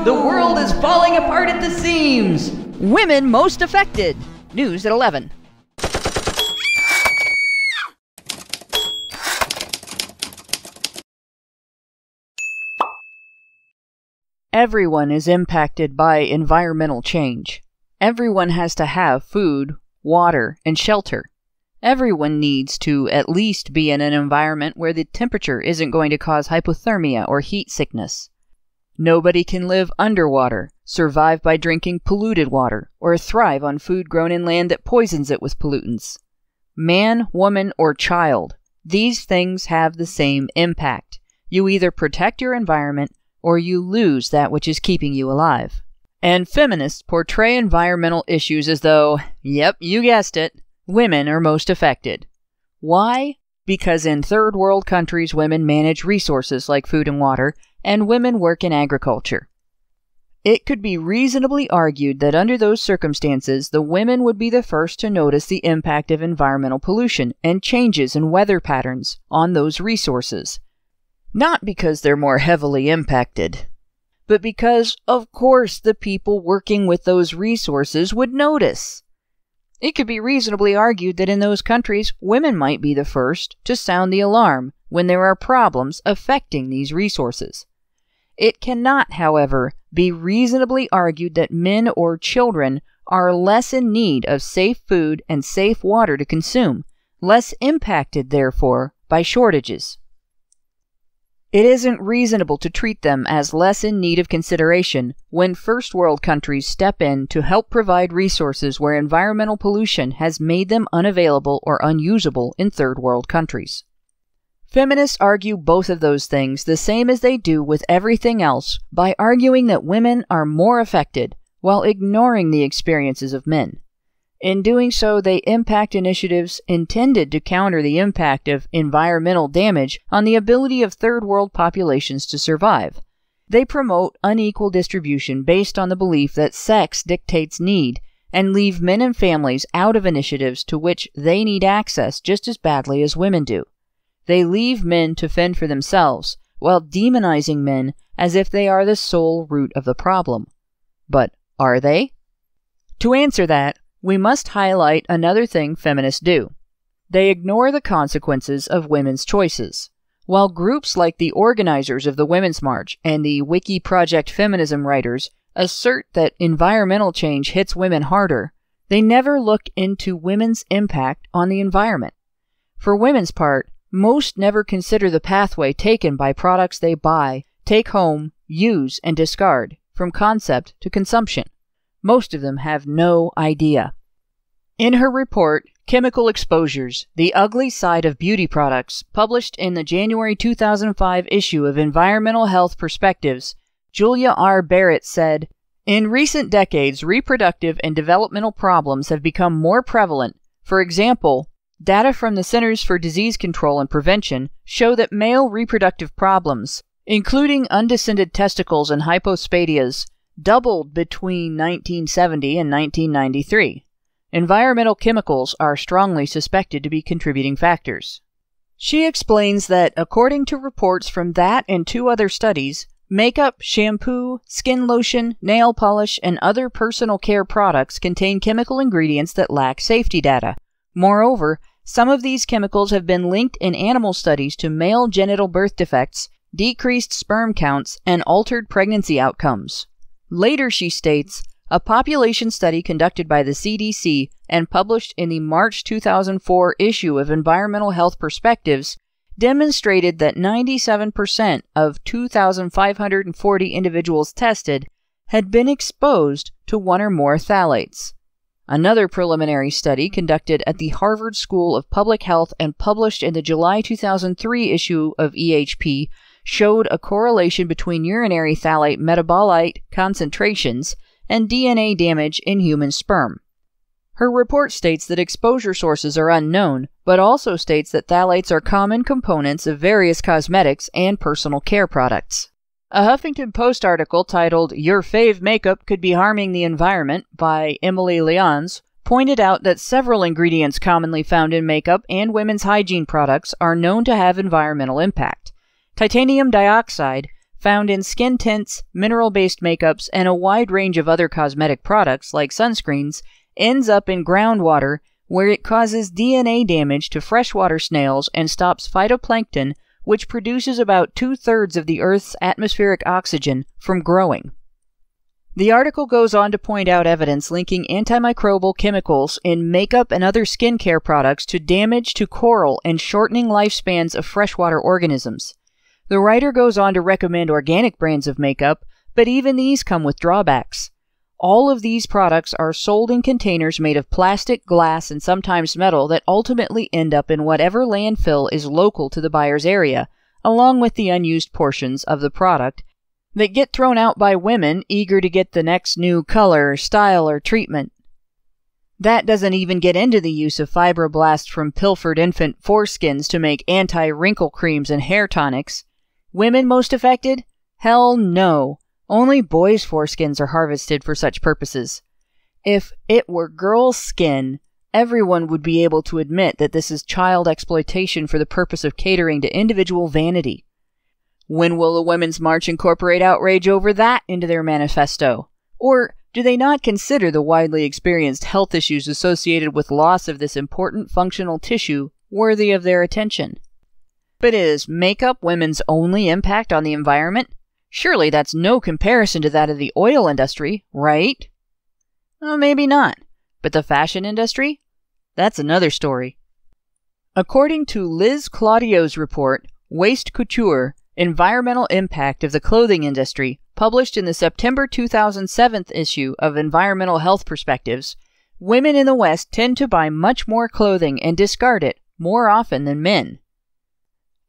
The world is falling apart at the seams! Women most affected. News at 11. Everyone is impacted by environmental change. Everyone has to have food, water, and shelter. Everyone needs to at least be in an environment where the temperature isn't going to cause hypothermia or heat sickness. Nobody can live underwater, survive by drinking polluted water, or thrive on food grown in land that poisons it with pollutants. Man, woman, or child, these things have the same impact. You either protect your environment or you lose that which is keeping you alive. And feminists portray environmental issues as though, yep, you guessed it, women are most affected. Why? Because in third world countries, women manage resources like food and water, and women work in agriculture. It could be reasonably argued that under those circumstances, the women would be the first to notice the impact of environmental pollution and changes in weather patterns on those resources. Not because they're more heavily impacted, but because, of course, the people working with those resources would notice. It could be reasonably argued that in those countries, women might be the first to sound the alarm when there are problems affecting these resources. It cannot, however, be reasonably argued that men or children are less in need of safe food and safe water to consume, less impacted, therefore, by shortages. It isn't reasonable to treat them as less in need of consideration when first world countries step in to help provide resources where environmental pollution has made them unavailable or unusable in third world countries. Feminists argue both of those things the same as they do with everything else by arguing that women are more affected while ignoring the experiences of men. In doing so, they impact initiatives intended to counter the impact of environmental damage on the ability of third world populations to survive. They promote unequal distribution based on the belief that sex dictates need, and leave men and families out of initiatives to which they need access just as badly as women do. They leave men to fend for themselves, while demonizing men as if they are the sole root of the problem. But are they? To answer that, we must highlight another thing feminists do. They ignore the consequences of women's choices. While groups like the organizers of the Women's March and the Wiki Project feminism writers assert that environmental change hits women harder, they never look into women's impact on the environment. For women's part, most never consider the pathway taken by products they buy, take home, use, and discard, from concept to consumption. Most of them have no idea. In her report, Chemical Exposures, The Ugly Side of Beauty Products, published in the January 2005 issue of Environmental Health Perspectives, Julia R. Barrett said, "In recent decades, reproductive and developmental problems have become more prevalent. For example, data from the Centers for Disease Control and Prevention show that male reproductive problems, including undescended testicles and hypospadias, doubled between 1970 and 1993. Environmental chemicals are strongly suspected to be contributing factors." She explains that, according to reports from that and 2 other studies, makeup, shampoo, skin lotion, nail polish, and other personal care products contain chemical ingredients that lack safety data. Moreover, some of these chemicals have been linked in animal studies to male genital birth defects, decreased sperm counts, and altered pregnancy outcomes. Later, she states, a population study conducted by the CDC and published in the March 2004 issue of Environmental Health Perspectives demonstrated that 97% of 2,540 individuals tested had been exposed to 1 or more phthalates. Another preliminary study conducted at the Harvard School of Public Health and published in the July 2003 issue of EHP showed a correlation between urinary phthalate metabolite concentrations and DNA damage in human sperm. Her report states that exposure sources are unknown, but also states that phthalates are common components of various cosmetics and personal care products. A Huffington Post article titled "Your Fave Makeup Could Be Harming the Environment" by Emily Lyons pointed out that several ingredients commonly found in makeup and women's hygiene products are known to have environmental impact. Titanium dioxide, found in skin tints, mineral-based makeups, and a wide range of other cosmetic products like sunscreens, ends up in groundwater where it causes DNA damage to freshwater snails and stops phytoplankton, which produces about 2/3 of the Earth's atmospheric oxygen, from growing. The article goes on to point out evidence linking antimicrobial chemicals in makeup and other skincare products to damage to coral and shortening lifespans of freshwater organisms. The writer goes on to recommend organic brands of makeup, but even these come with drawbacks. All of these products are sold in containers made of plastic, glass, and sometimes metal that ultimately end up in whatever landfill is local to the buyer's area, along with the unused portions of the product that get thrown out by women eager to get the next new color, style, or treatment. That doesn't even get into the use of fibroblasts from pilfered infant foreskins to make anti-wrinkle creams and hair tonics. Women most affected? Hell no. Only boys' foreskins are harvested for such purposes. If it were girls' skin, everyone would be able to admit that this is child exploitation for the purpose of catering to individual vanity. When will the Women's March incorporate outrage over that into their manifesto? Or do they not consider the widely experienced health issues associated with loss of this important functional tissue worthy of their attention? But is makeup women's only impact on the environment? Surely that's no comparison to that of the oil industry, right? Well, maybe not. But the fashion industry? That's another story. According to Liz Claudio's report, Waste Couture, Environmental Impact of the Clothing Industry, published in the September 2007 issue of Environmental Health Perspectives, women in the West tend to buy much more clothing and discard it more often than men.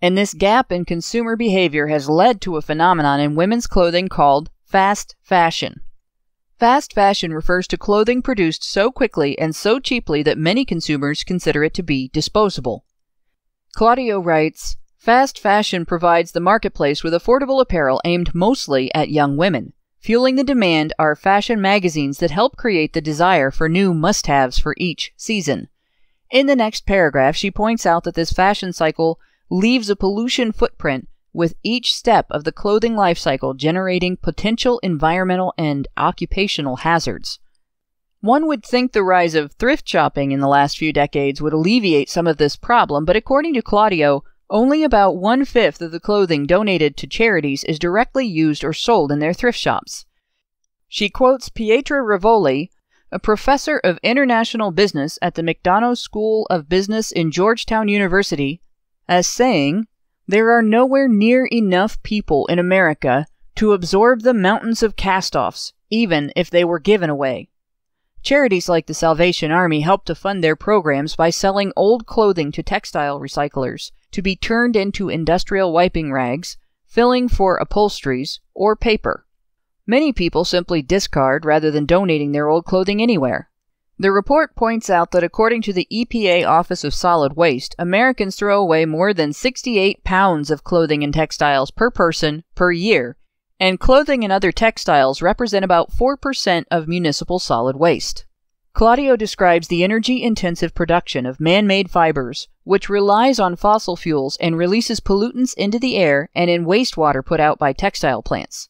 And this gap in consumer behavior has led to a phenomenon in women's clothing called fast fashion. Fast fashion refers to clothing produced so quickly and so cheaply that many consumers consider it to be disposable. Claudio writes, "Fast fashion provides the marketplace with affordable apparel aimed mostly at young women. Fueling the demand are fashion magazines that help create the desire for new must-haves for each season." In the next paragraph, she points out that this fashion cycle leaves a pollution footprint with each step of the clothing life cycle, generating potential environmental and occupational hazards. One would think the rise of thrift shopping in the last few decades would alleviate some of this problem, but according to Claudio, only about 1/5 of the clothing donated to charities is directly used or sold in their thrift shops. She quotes Pietra Rivoli, a professor of international business at the McDonough School of Business in Georgetown University, as saying, "There are nowhere near enough people in America to absorb the mountains of cast-offs, even if they were given away." Charities like the Salvation Army help to fund their programs by selling old clothing to textile recyclers to be turned into industrial wiping rags, filling for upholsteries, or paper. Many people simply discard rather than donating their old clothing anywhere. The report points out that according to the EPA Office of Solid Waste, Americans throw away more than 68 pounds of clothing and textiles per person per year, and clothing and other textiles represent about 4% of municipal solid waste. Claudio describes the energy-intensive production of man-made fibers, which relies on fossil fuels and releases pollutants into the air and in wastewater put out by textile plants.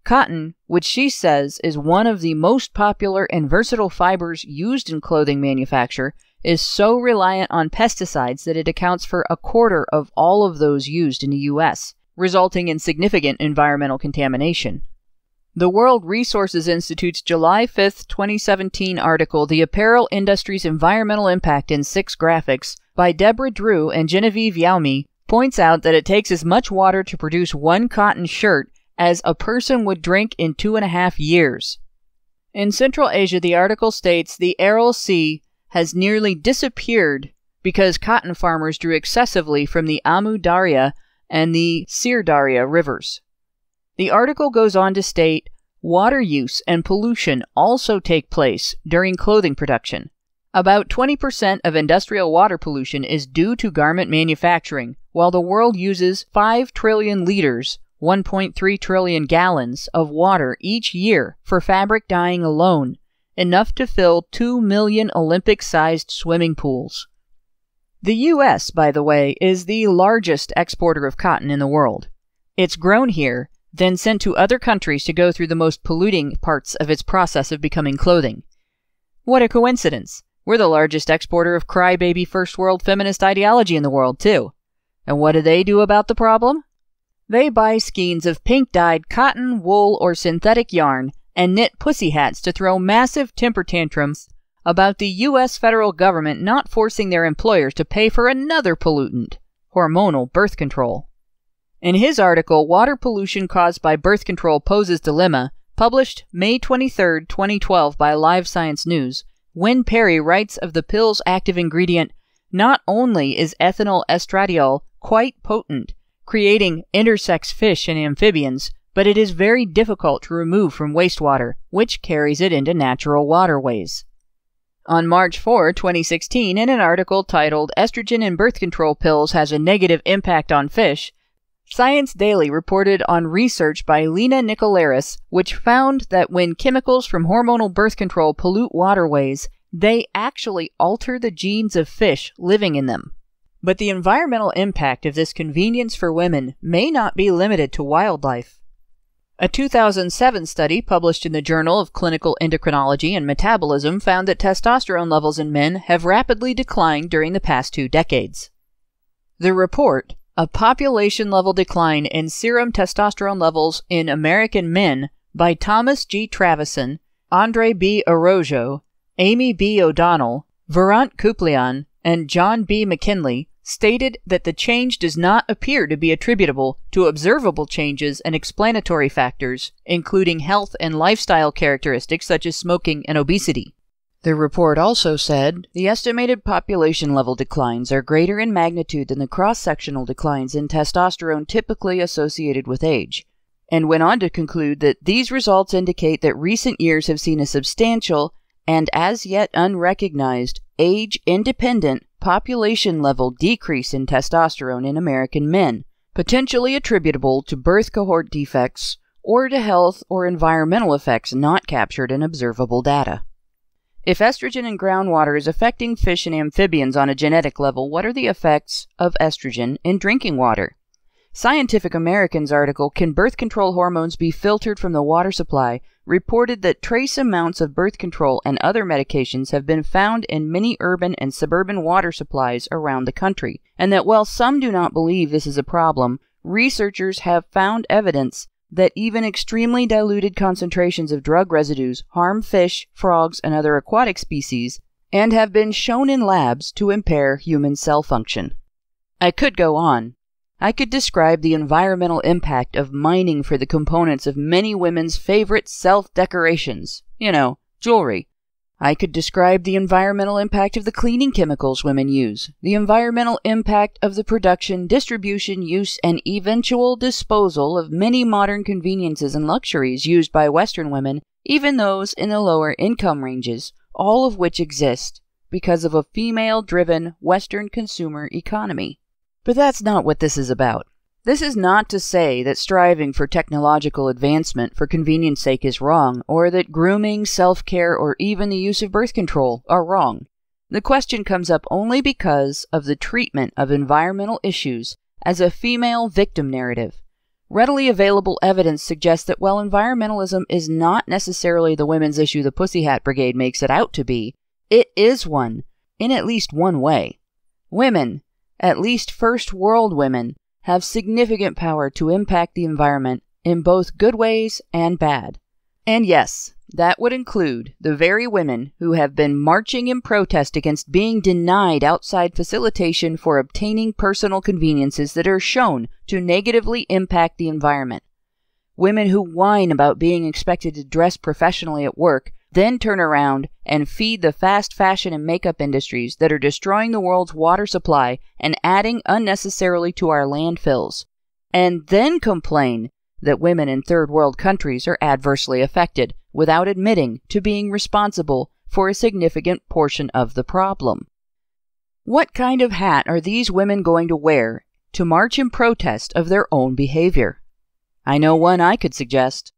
Cotton, which she says is one of the most popular and versatile fibers used in clothing manufacture, is so reliant on pesticides that it accounts for 1/4 of all of those used in the U.S., resulting in significant environmental contamination. The World Resources Institute's July 5, 2017 article, "The Apparel Industry's Environmental Impact in 6 Graphics," by Deborah Drew and Genevieve Yaumi, points out that it takes as much water to produce one cotton shirt as a person would drink in 2.5 years. In Central Asia, the article states the Aral Sea has nearly disappeared because cotton farmers drew excessively from the Amu Darya and the Sir Darya rivers. The article goes on to state water use and pollution also take place during clothing production. About 20% of industrial water pollution is due to garment manufacturing, while the world uses 5 trillion liters 1.3 trillion gallons of water each year for fabric dyeing alone, enough to fill 2 million Olympic-sized swimming pools. The U.S., by the way, is the largest exporter of cotton in the world. It's grown here, then sent to other countries to go through the most polluting parts of its process of becoming clothing. What a coincidence. We're the largest exporter of crybaby first world feminist ideology in the world, too. And what do they do about the problem? They buy skeins of pink-dyed cotton, wool, or synthetic yarn and knit pussy hats to throw massive temper tantrums about the U.S. federal government not forcing their employers to pay for another pollutant, hormonal birth control. In his article, Water Pollution Caused by Birth Control Poses Dilemma, published May 23, 2012 by Live Science News, Wynne Perry writes of the pill's active ingredient, not only is ethinyl estradiol quite potent, creating intersex fish and amphibians, but it is very difficult to remove from wastewater, which carries it into natural waterways. On March 4, 2016, in an article titled Estrogen in Birth Control Pills Has a Negative Impact on Fish, Science Daily reported on research by Lena Nicolaris, which found that when chemicals from hormonal birth control pollute waterways, they actually alter the genes of fish living in them. But the environmental impact of this convenience for women may not be limited to wildlife. A 2007 study published in the Journal of Clinical Endocrinology and Metabolism found that testosterone levels in men have rapidly declined during the past 2 decades. The report, A Population-Level Decline in Serum Testosterone Levels in American Men by Thomas G. Travison, Andre B. Araujo, Amy B. O'Donnell, Varant Kuplian, and John B. McKinley, stated that the change does not appear to be attributable to observable changes and explanatory factors, including health and lifestyle characteristics such as smoking and obesity. The report also said the estimated population-level declines are greater in magnitude than the cross-sectional declines in testosterone typically associated with age, and went on to conclude that these results indicate that recent years have seen a substantial and as yet unrecognized age-independent population-level decrease in testosterone in American men, potentially attributable to birth cohort defects or to health or environmental effects not captured in observable data. If estrogen in groundwater is affecting fish and amphibians on a genetic level, what are the effects of estrogen in drinking water? Scientific American's article, Can Birth Control Hormones Be Filtered from the Water Supply?, reported that trace amounts of birth control and other medications have been found in many urban and suburban water supplies around the country, and that while some do not believe this is a problem, researchers have found evidence that even extremely diluted concentrations of drug residues harm fish, frogs, and other aquatic species, and have been shown in labs to impair human cell function. I could go on. I could describe the environmental impact of mining for the components of many women's favorite self-decorations, jewelry. I could describe the environmental impact of the cleaning chemicals women use, the environmental impact of the production, distribution, use, and eventual disposal of many modern conveniences and luxuries used by Western women, even those in the lower income ranges, all of which exist because of a female-driven Western consumer economy. But that's not what this is about. This is not to say that striving for technological advancement for convenience sake is wrong, or that grooming, self-care, or even the use of birth control are wrong. The question comes up only because of the treatment of environmental issues as a female victim narrative. Readily available evidence suggests that while environmentalism is not necessarily the women's issue the Pussy Hat Brigade makes it out to be, it is one, in at least one way. Women, at least first world women, have significant power to impact the environment in both good ways and bad. And yes, that would include the very women who have been marching in protest against being denied outside facilitation for obtaining personal conveniences that are shown to negatively impact the environment. Women who whine about being expected to dress professionally at work, then turn around and feed the fast fashion and makeup industries that are destroying the world's water supply and adding unnecessarily to our landfills, and then complain that women in third world countries are adversely affected without admitting to being responsible for a significant portion of the problem. What kind of hat are these women going to wear to march in protest of their own behavior? I know one I could suggest.